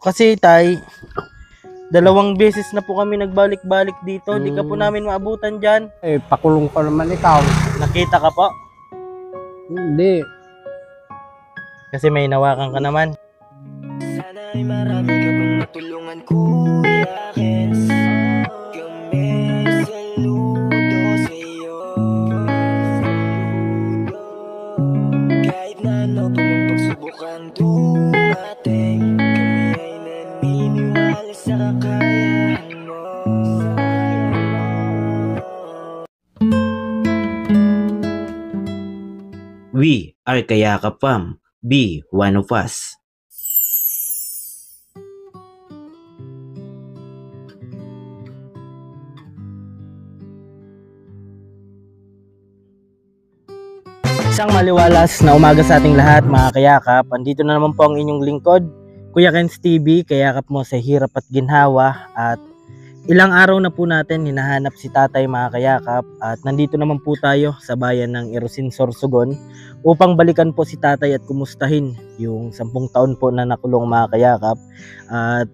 Kasi tay, 2 beses na po kami nagbalik-balik dito. Di ka po namin maabutan dyan. Pakulong ka naman ikaw. Nakita ka po? Hindi. Kasi may nawakan ka naman. Sana ay marami ka pang matulungan, Kuya Kens. Kami saludo sa'yo. Kahit na ano pa mang pagsubukang dumating, kami ay naniniwala sa kakayahan mo. We are Kayakap Fam. Be one of us. Isang maliwalas na umaga sa ating lahat, mga kayakap. Andito na naman po ang inyong lingkod, Kuya Kens TV, kayakap mo sa hirap at ginhawa. At ilang araw na po natin hinahanap si tatay, mga kayakap. At nandito naman po tayo sa bayan ng Irosin, Sorsogon upang balikan po si tatay at kumustahin yung 10 taon po na nakulong, mga kayakap. At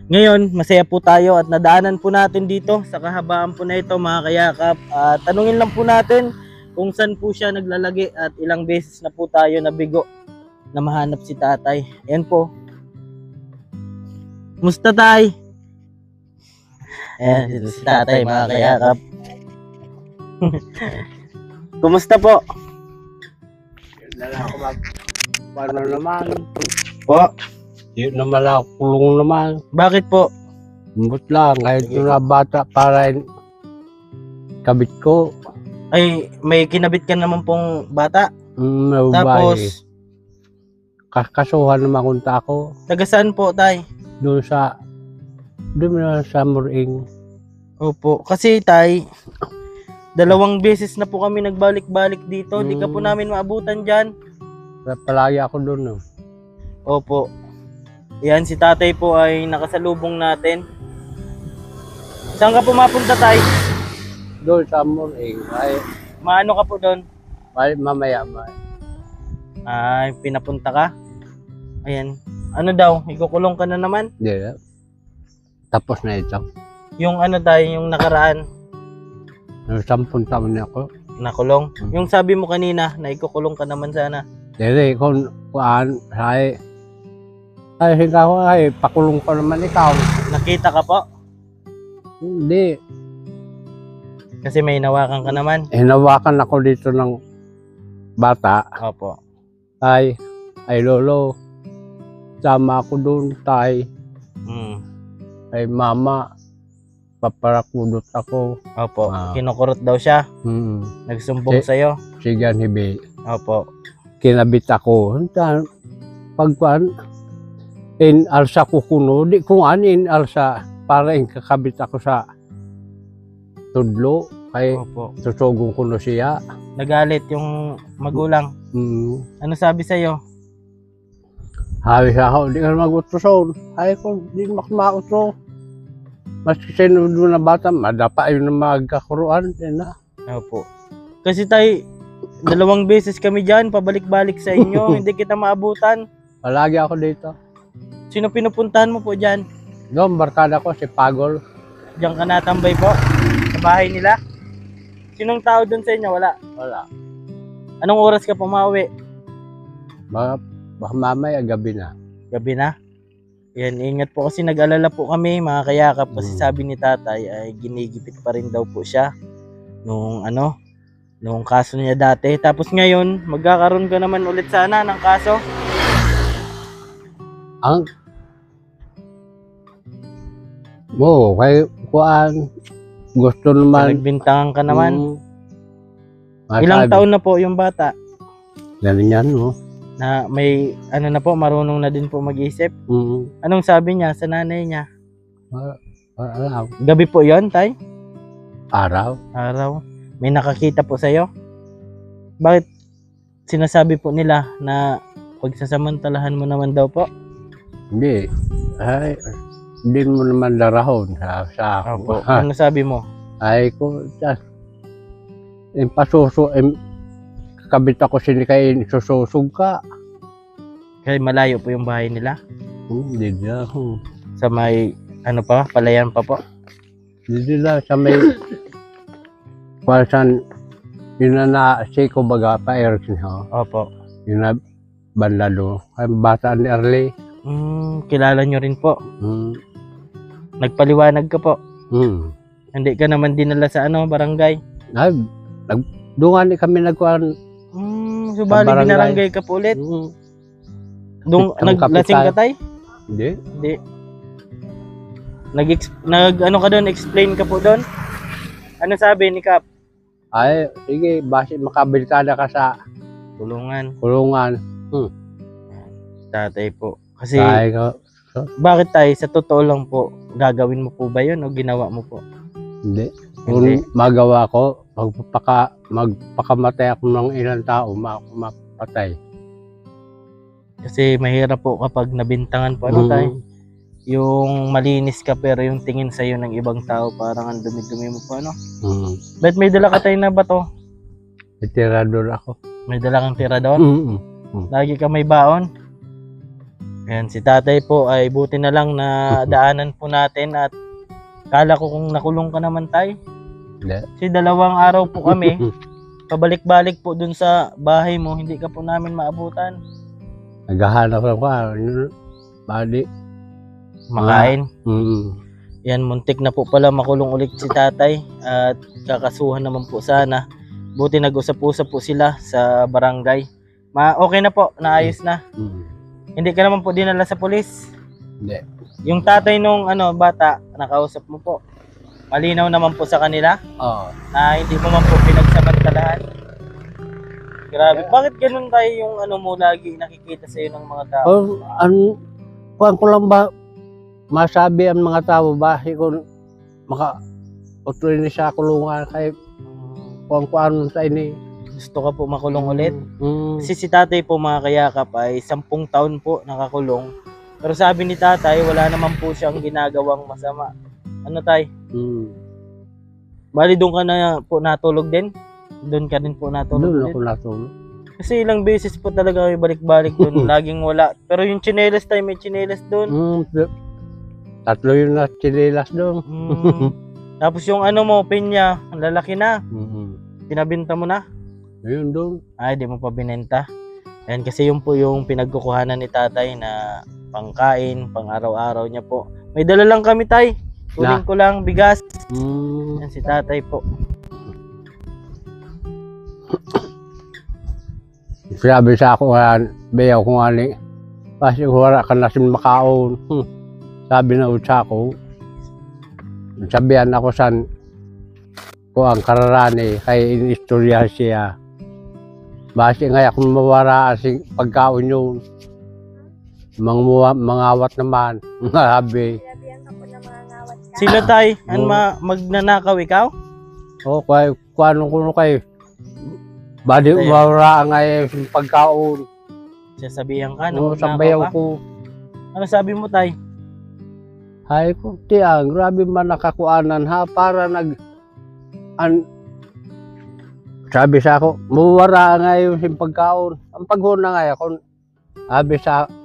ngayon, masaya po tayo at nadaanan po natin dito sa kahabaan po na ito, mga kayakap. At tanungin lang po natin kung saan po siya naglalagi at ilang beses na po tayo nabigo na mahanap si tatay. Ayan po. Musta tay? Ayan si tatay, mga kayakap. Kumusta po? Paano naman? Po? Yun naman ako kulong naman. Bakit po? Umbot lang. Kahit yung na bata para kabit ko. Ay, may kinabit ka naman pong bata. May babae. Tapos, Kasuhan naman kunta ako. taga saan po tay? Doon na sa Muring. Opo. Kasi tay, 2 beses na po kami nagbalik-balik dito. Di ka po namin maabutan dyan. Palagi ako doon. No? Opo. Yan, si tatay po ay nakasalubong natin. Saan ka pumapunta tay? Doon sa Muring. Ay, Maano ka po doon? mamaya. Ay, pinapunta ka? Ayan. Ano daw? Ikukulong ka na naman? Hindi. Tapos na ito. Yung ano tayo, yung nakaraan, 10 taon na ako. nakulong. Yung sabi mo kanina, na ikukulong ka naman sana. Hindi, kung ay ikaw ay pakulong ko naman ikaw. Nakita ka po? Hindi. Kasi may nawakan ka naman. Hinawakan ako dito ng bata. Opo. Ay lolo. Sama ako doon, tay. Ay mama. Paparakudot ako. Opo. Kinukurot daw siya. Nagsumbong sa'yo. Sigan hibi. Opo. Kinabit ako. Pagkuhan, in-alsa ko kuno. Di ko in-alsa para kakabit ako sa tudlo. Kay Opo. susugong kuno siya. Nagalit yung magulang. Ano sabi sa'yo? Hawi ako, di ka mag-utuson. Ay ko, di makmautro. Mas sinudo na bata, madapa yun na magkakuruan. Opo. Kasi tayo, 2 beses kami dyan, pabalik-balik sa inyo. Hindi kita maabutan. Palagi ako dito. Sino pinupuntahan mo po dyan? Doon, barkada ko, si Pagol. Diyan ka natambay po? Sa bahay nila? Sinong tao doon sa inyo? Wala. Wala. Anong oras ka pumawi? Baka mamaya, gabi na. Gabi na? Yan, ingat po kasi nag-alala po kami, mga kayakap. Kasi sabi ni tatay ay ginigipit pa rin daw po siya nung kaso niya dati. Tapos ngayon, magkakaroon ka naman ulit sana ng kaso. Kay kuan, gusto naman. Nagbintangan ka naman. Ilang taon na po yung bata? Ganyan, no? Na may, na po, marunong na din po mag-isip. Anong sabi niya sa nanay niya? Araw. Gabi po yon tay? Araw. Araw. May nakakita po sa'yo? Bakit sinasabi po nila na pagsasamantalahan mo naman daw po? Hindi. Ay, hindi mo naman darahon sa ako. Ano sabi mo? Ay ko, kakabit ako sinikay, sususog ka. Kasi malayo po yung bahay nila? Hindi nila ako. Sa may, ano pa, palayan pa po. Hindi nila sa may pasan yun na si ko baga pa Erickson ho. Opo. Yun na banda do. Ay bata ni Arley. Kilala nyo rin po. Hmm. Nagpaliwanag ka po. Hmm. Hindi ka naman dinala sa ano, barangay. Ay, dungan ni kami nagkuhan. Subali barangay. binaranggay ka po ulit. Hmm. Naglasing kapital. ka tay? Hindi. Hindi. Ano ka doon, explain ka po doon? Ano sabi ni Kap? Ay, sige, base makabilitada ka sa Tulungan. kulungan. Tatay po. Kasi, Ay, ko. bakit tay? Sa totoo lang po, gagawin mo po ba yun o ginawa mo po? Hindi. Kung Hindi. magawa ko, magpakamatay ako ng ilang tao, mapatay. Kasi mahirap po kapag nabintangan po. Ano tay? Yung malinis ka pero yung tingin sa'yo ng ibang tao parang ang dumi-dumi mo po. Ano? Ba't may dala ka tayo na bato? Itirador ako. May dala kang tirador? Mm. Lagi ka may baon? Ayan, si tatay po ay buti na lang na daanan po natin at kala ko kung nakulong ka naman tay. Hindi. Kasi 2 araw po kami, pabalik-balik po dun sa bahay mo, hindi ka po namin maabutan. Naghahanap ako. Bali. Makain. Mm. Yan, muntik na po pala makulong ulit si tatay at kakasuhan naman po sana. Buti nag-usap-usap po sila sa barangay. Okay na po, naayos na. Hindi ka naman po dinala sa pulis. Hindi. Yung tatay nung bata, nakausap mo po. Malinaw naman po sa kanila Oo. na hindi mo man po pinagsamantalahan. Grabe. Bakit ganun tayo yung mo lagi nakikita sa ng mga tao? Kuhan ko lang ba masabi ang mga tao ba kung maka-utuloy sa kulungan kay kuhan sa ini. Gusto ka po makulong ulit? Mm. Kasi si tatay po mga kayakap ay 10 taon po nakakulong. Pero sabi ni tatay, wala naman po siyang ginagawang masama. Ano tay? Bali doon ka na po natulog din? Doon ka din po natulog Doon ulit? ako natulog. Kasi ilang beses po talaga may balik-balik doon. Laging wala. Pero yung tsinelas tayo, may tsinelas doon. Tatlo yun na chinelas doon. Tapos yung mo, pinya, ang lalaki na. Pinabinta mo na. Ayun doon. Ay, di mo pa binenta. Ayan, kasi yun po yung pinagkukuhanan ni tatay na pangkain, pang araw-araw niya po. May dala lang kami tay. Kunin ko lang bigas. Yan si tatay po. Sabi sa ako bayaw ko nga ni. Kasi wala ka na sin makaon. Sabi na utsa ko. Sabihan ako san ko ang kararani kay inistorya siya. Basi nga akong mawara asing pagkaon yun. Mangawat naman. Sabi. Sino tay? Magnanakaw ikaw? O kay kuano kuno kay. Badi mawara nga yung pagkaon. Sasabihan ka, No, magnanakaw sabayaw ka? ko. Ano sabi mo tay? Ay ko tiyang, grabe man nakakuanan ha para sabi sa ako, mawara nga yung pagkaon. Ang paghuna nga ako,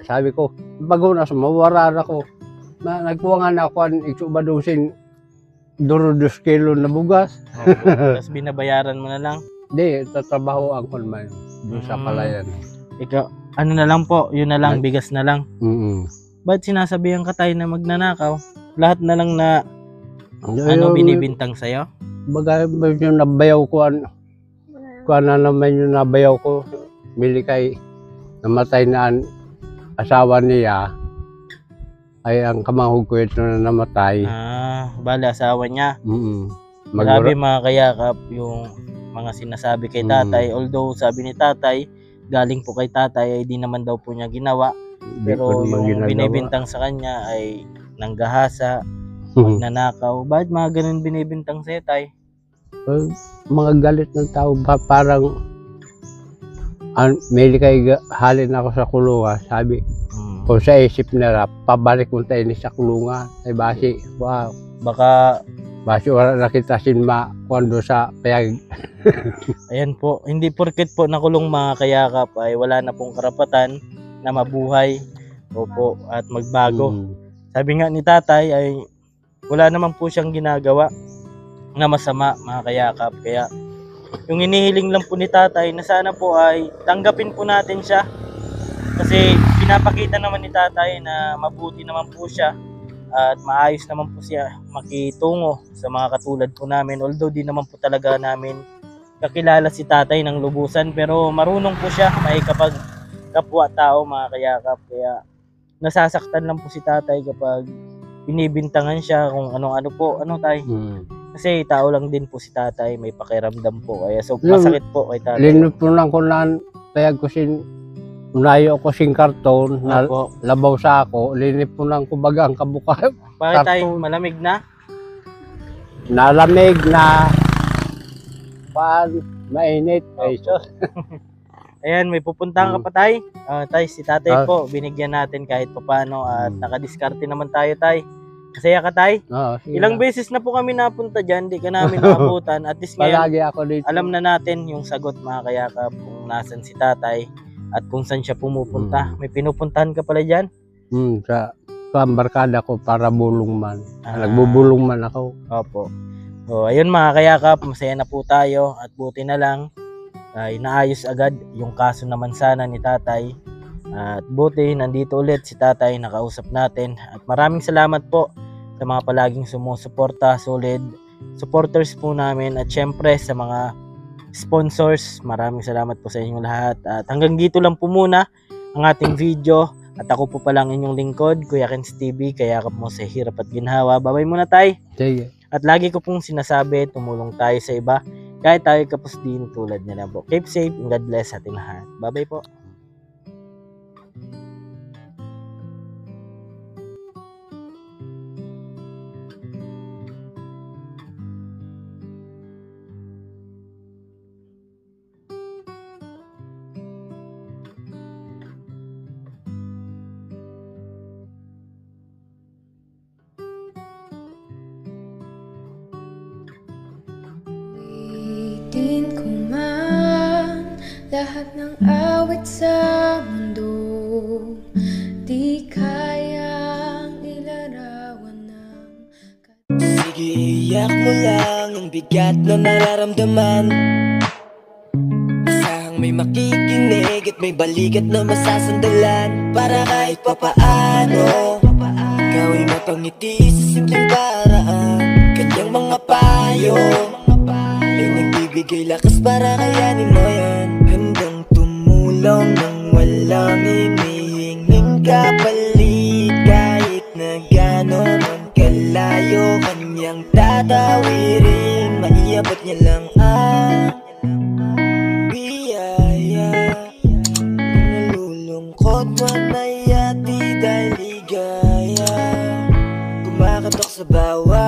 sabi ko, paghuna sa mawara na ko. Nagkuha nga na ako ang iksubadusin 2 kilo na bugas. Tapos binabayaran mo na lang. Di, tatrabaho ang kunman doon sa palayan. Ikaw, ano na lang po, yun na lang, bigas na lang. Ba't sinasabihan ka tayo na magnanakaw? Lahat na lang na binibintang sa'yo? Bagay yung nabayaw ko, na naman yung nabayaw ko, bili kay namatay na ang asawa niya, ay ang kamahog ko ito na namatay. Bali asawa niya. Grabe Grabe mga kayakap yung mga sinasabi kay tatay. Although sabi ni tatay, galing po kay tatay ay di naman daw po niya ginawa. Pero yung binibintang sa kanya ay nanggahasa, magnanakaw. Bakit mga ganun binibintang sa'yo tay? Mga galit ng tao ba parang may kay halin ako sa kulungan, sabi kung sa isip nila pabalik mo tayo sa kulungan ay basi Baka wala na kita sinma kuando sa payag. ayan po, hindi porket po nakulong mga kayakap ay wala na pong karapatan na mabuhay. Opo, at magbago. Mm. Sabi nga ni tatay ay wala naman po siyang ginagawa na masama, mga kayakap. Kaya yung inihiling lang po ni tatay na sana po ay tanggapin po natin siya. Kasi pinapakita naman ni tatay na mabuti naman po siya at maayos naman po siya makitungo sa mga katulad po namin. Although di naman po talaga namin kakilala si tatay ng lubusan, pero marunong po siya makikapag kapwa tao, mga kayakap. Kaya nasasaktan lang po si tatay kapag binibintangan siya kung ano po, tay. Kasi tao lang din po si tatay, may pakiramdam po. Kaya so masakit po kay tatay. Linupunan ko na tayag ko unayo ko sing karton na Opo. labaw sa ako, linipunan ko baga ang kabuka. Bakit tayo karton. malamig na? Nalamig na mainit. Ay, sus. Ayan, may pupuntahan ka pa, tay. Tay, si tatay Ah. po, binigyan natin kahit paano at nakadiskarte naman tayo, tay. Masaya ka, tay? Sige Ilang na. beses na po kami napunta dyan, di ka namin naabutan. At least ngayon, Palagi ako dito. alam na natin yung sagot, mga kayakap, kung nasan si tatay at kung saan siya pumupunta. May pinupuntahan ka pala dyan? Sa barkada ko para bulong man. Ah. Nagbubulong man ako. Opo. So, ayun mga kayakap, masaya na po tayo at buti na lang ay naayos agad yung kaso naman sana ni tatay. At buti, nandito ulit si tatay, nakausap natin. At maraming salamat po sa mga palaging sumusuporta, solid supporters po namin. At syempre sa mga sponsors, maraming salamat po sa inyong lahat. At hanggang dito lang po muna ang ating video. At ako po palang inyong lingkod, Kuya Ken's TV, kayakap mo sa hirap at ginhawa. Babay muna, tay. Sige. At lagi ko pong sinasabi, tumulong tayo sa iba. Kahit tayo kapos din tulad niya na po. Keep safe and God bless ating lahat. Bye-bye po. Din ko man lahat ng awit sa mundo, di kayang ilarawan ng Sige, iyak mo lang ang bigat na nararamdaman. Isahang may makikinig at may balikat na masasandalan. Para kahit papaano ikaw ay mapangiti sa simpleng paraan. Kanyang mga payo ay nagbibigay lakas para kayanin mo yan. Handang tumulong nang walang hinihinging kapalit. Kahit na gano'n man kalayo kanyang tatawirin, maiabot niya lang ang biyaya. Kung nalulungkot man ay ati dahil ligaya, kumakatok sa bawat